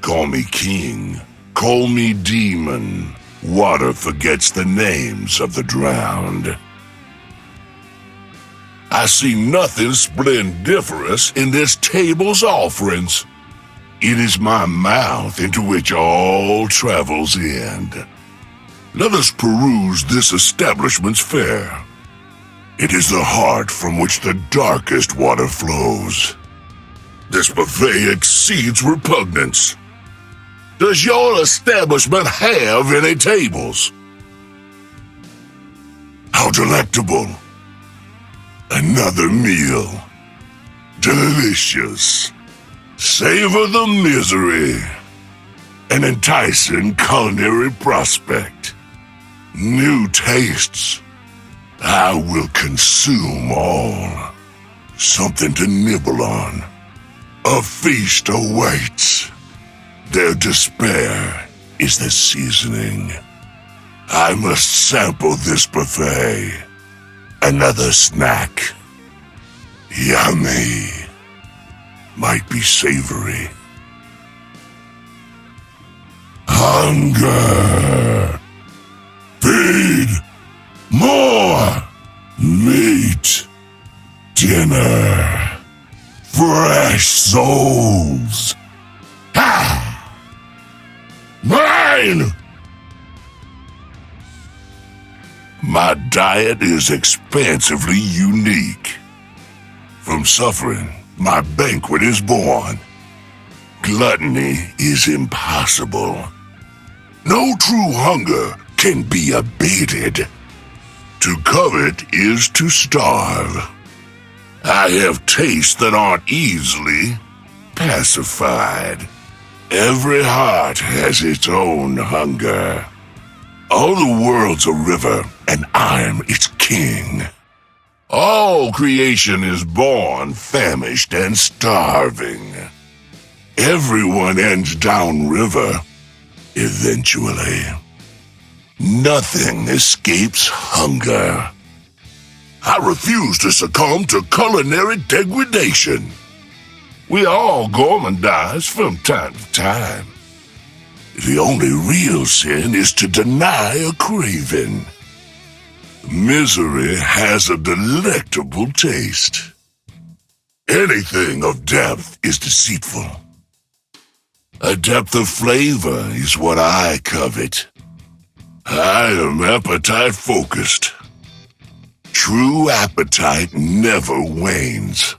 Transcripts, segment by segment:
Call me king, call me demon. Water forgets the names of the drowned. I see nothing splendiferous in this table's offerings. It is my mouth into which all travels end. Let us peruse this establishment's fare. It is the heart from which the darkest water flows. This buffet exceeds repugnance. Does your establishment have any tables? How delectable. Another meal. Delicious. Savor the misery. An enticing culinary prospect. New tastes. I will consume all. Something to nibble on. A feast awaits. Their despair is the seasoning. I must sample this buffet. Another snack. Yummy. Might be savory. Hunger. Feed. More. Meat. Dinner. Fresh souls. Ha! Mine! My diet is expansively unique. From suffering, my banquet is born. Gluttony is impossible. No true hunger can be abated. To covet is to starve. I have tastes that aren't easily pacified. Every heart has its own hunger. All the world's a river, and I'm its king. All creation is born famished and starving. Everyone ends downriver, eventually. Nothing escapes hunger. I refuse to succumb to culinary degradation. We all gourmandize from time to time. The only real sin is to deny a craving. Misery has a delectable taste. Anything of depth is deceitful. A depth of flavor is what I covet. I am appetite-focused. True appetite never wanes.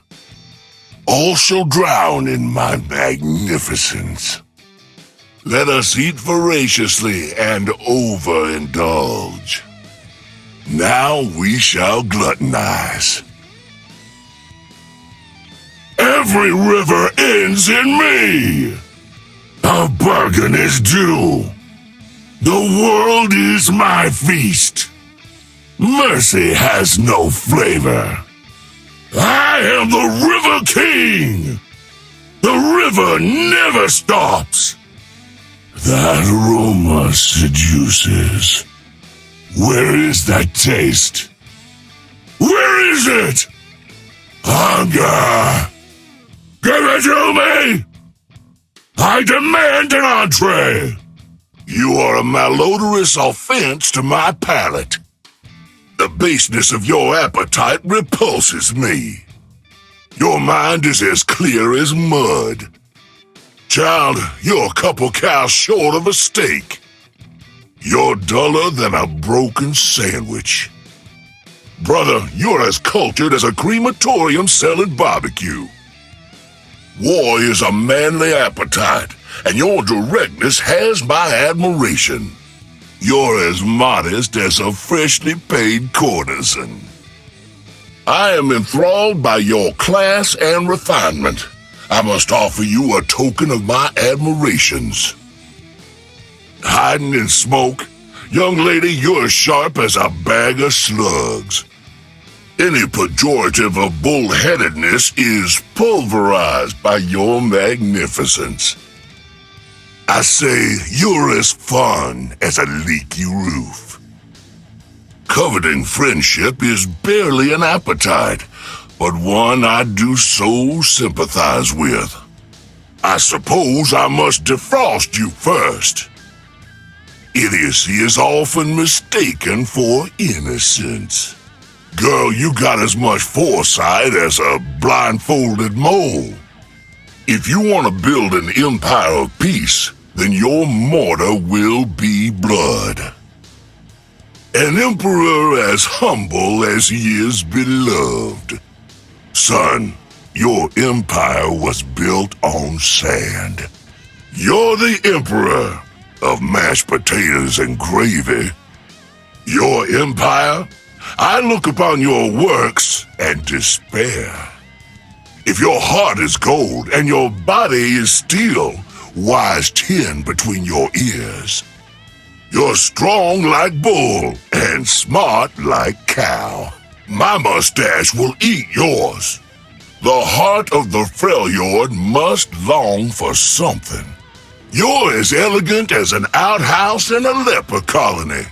All shall drown in my magnificence. Let us eat voraciously and overindulge. Now we shall gluttonize. Every river ends in me. A bargain is due. The world is my feast. Mercy has no flavor. I am the River King. The river never stops. That aroma seduces. Where is that taste? Where is it? Hunger! Give it to me! I demand an entree! You are a malodorous offense to my palate. The baseness of your appetite repulses me. Your mind is as clear as mud. Child, you're a couple cows short of a steak. You're duller than a broken sandwich. Brother, you're as cultured as a crematorium selling barbecue. War is a manly appetite, and your directness has my admiration. You're as modest as a freshly paid courtesan. I am enthralled by your class and refinement. I must offer you a token of my admirations. Hiding in smoke, young lady, you're as sharp as a bag of slugs. Any pejorative of bullheadedness is pulverized by your magnificence. I say you're as fun as a leaky roof. Coveting friendship is barely an appetite, but one I do so sympathize with. I suppose I must defrost you first. Idiocy is often mistaken for innocence. Girl, you got as much foresight as a blindfolded mole. If you want to build an empire of peace, then your mortar will be blood. An emperor as humble as he is beloved. Son, your empire was built on sand. You're the emperor of mashed potatoes and gravy. Your empire? I look upon your works and despair. If your heart is gold and your body is steel, wise tin between your ears. You're strong like bull and smart like cow. My mustache will eat yours. The heart of the Freljord must long for something. You're as elegant as an outhouse in a leper colony.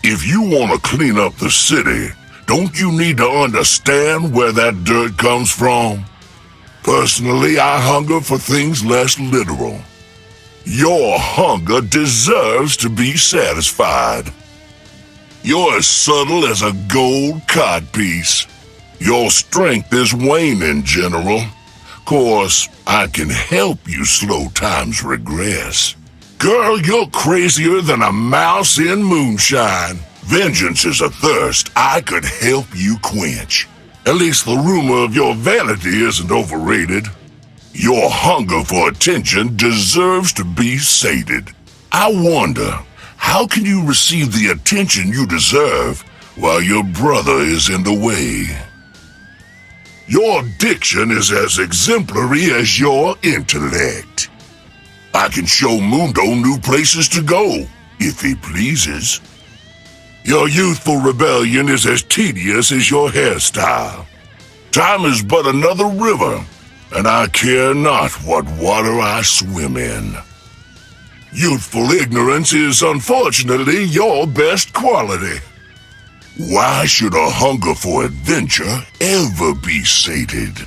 If you want to clean up the city, don't you need to understand where that dirt comes from? Personally, I hunger for things less literal. Your hunger deserves to be satisfied. You're as subtle as a gold codpiece. Your strength is waning, General. Course, I can help you slow time's regress. Girl, you're crazier than a mouse in moonshine. Vengeance is a thirst I could help you quench. At least the rumor of your vanity isn't overrated. Your hunger for attention deserves to be sated. I wonder, how can you receive the attention you deserve while your brother is in the way? Your diction is as exemplary as your intellect. I can show Mundo new places to go, if he pleases. Your youthful rebellion is as tedious as your hairstyle. Time is but another river, and I care not what water I swim in. Youthful ignorance is unfortunately your best quality. Why should a hunger for adventure ever be sated?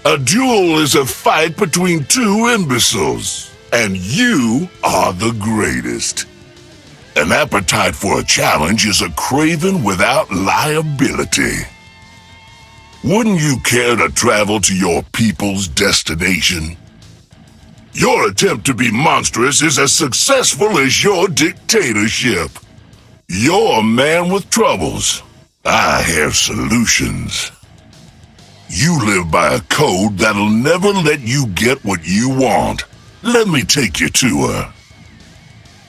A duel is a fight between two imbeciles, and you are the greatest. An appetite for a challenge is a craven without liability. Wouldn't you care to travel to your people's destination? Your attempt to be monstrous is as successful as your dictatorship. You're a man with troubles. I have solutions. You live by a code that'll never let you get what you want. Let me take you to her.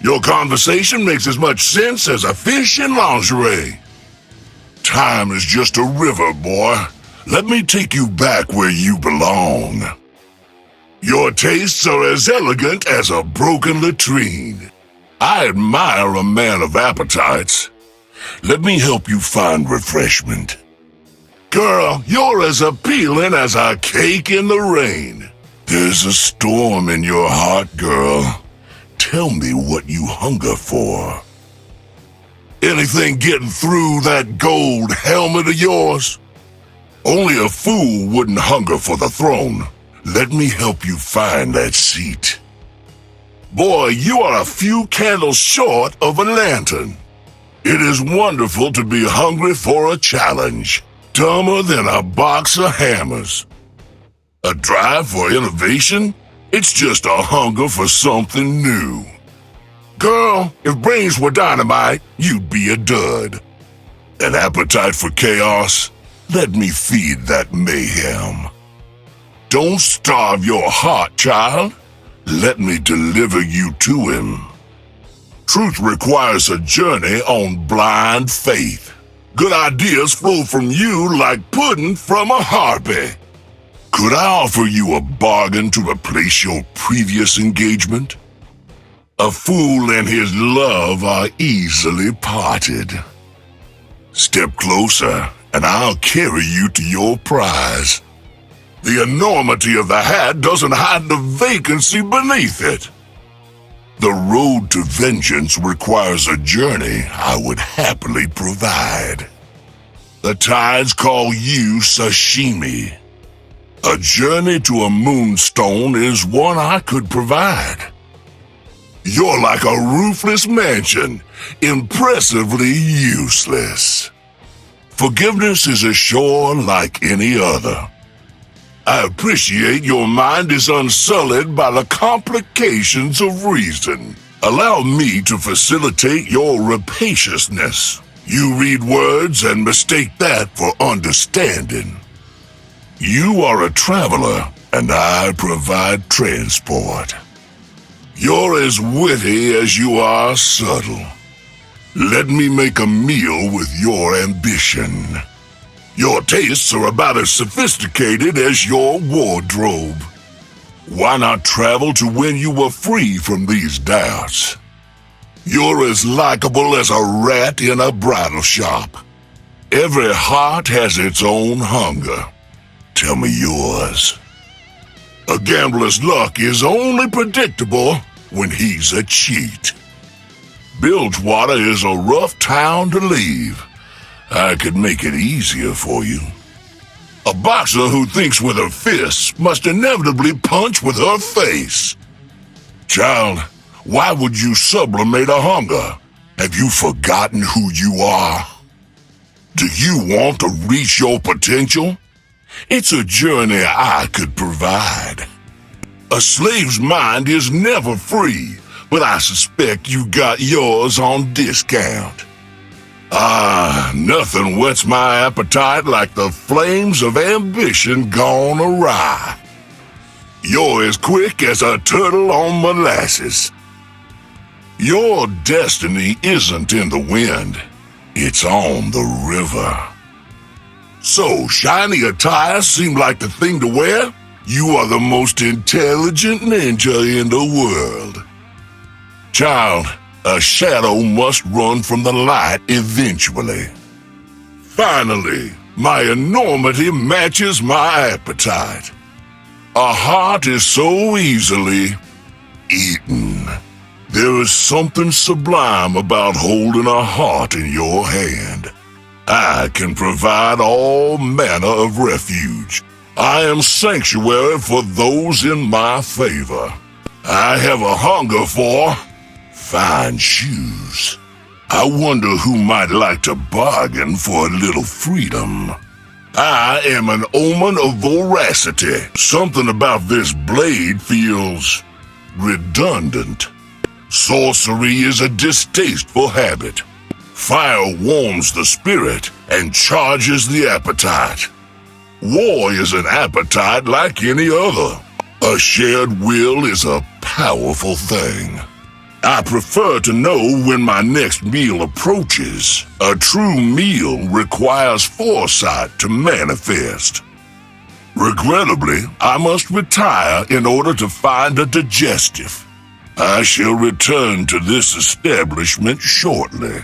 Your conversation makes as much sense as a fish in lingerie. Time is just a river, boy. Let me take you back where you belong. Your tastes are as elegant as a broken latrine. I admire a man of appetites. Let me help you find refreshment. Girl, you're as appealing as a cake in the rain. There's a storm in your heart, girl. Tell me what you hunger for. Anything getting through that gold helmet of yours? Only a fool wouldn't hunger for the throne. Let me help you find that seat. Boy, you are a few candles short of a lantern. It is wonderful to be hungry for a challenge, dumber than a box of hammers. A drive for innovation? It's just a hunger for something new. Girl, if brains were dynamite, you'd be a dud. An appetite for chaos? Let me feed that mayhem. Don't starve your heart, child. Let me deliver you to him. Truth requires a journey on blind faith. Good ideas flow from you like pudding from a harpy. Could I offer you a bargain to replace your previous engagement? A fool and his love are easily parted. Step closer, and I'll carry you to your prize. The enormity of the hat doesn't hide the vacancy beneath it. The road to vengeance requires a journey I would happily provide. The tides call you sashimi. A journey to a moonstone is one I could provide. You're like a roofless mansion, impressively useless. Forgiveness is a shore like any other. I appreciate your mind is unsullied by the complications of reason. Allow me to facilitate your rapaciousness. You read words and mistake that for understanding. You are a traveler, and I provide transport. You're as witty as you are subtle. Let me make a meal with your ambition. Your tastes are about as sophisticated as your wardrobe. Why not travel to when you were free from these doubts? You're as likable as a rat in a bridal shop. Every heart has its own hunger. Tell me yours. A gambler's luck is only predictable when he's a cheat. Bilgewater is a rough town to leave. I could make it easier for you. A boxer who thinks with her fists must inevitably punch with her face. Child, why would you sublimate a hunger? Have you forgotten who you are? Do you want to reach your potential? It's a journey I could provide. A slave's mind is never free, but I suspect you got yours on discount. Nothing whets my appetite like the flames of ambition gone awry. You're as quick as a turtle on molasses. Your destiny isn't in the wind, it's on the river. So, shiny attire seemed like the thing to wear? You are the most intelligent ninja in the world. Child, a shadow must run from the light eventually. Finally, my enormity matches my appetite. A heart is so easily eaten. There is something sublime about holding a heart in your hand. I can provide all manner of refuge. I am sanctuary for those in my favor. I have a hunger for fine shoes. I wonder who might like to bargain for a little freedom. I am an omen of voracity. Something about this blade feels redundant. Sorcery is a distasteful habit. Fire warms the spirit and charges the appetite. War is an appetite like any other. A shared will is a powerful thing. I prefer to know when my next meal approaches. A true meal requires foresight to manifest. Regrettably, I must retire in order to find a digestive. I shall return to this establishment shortly.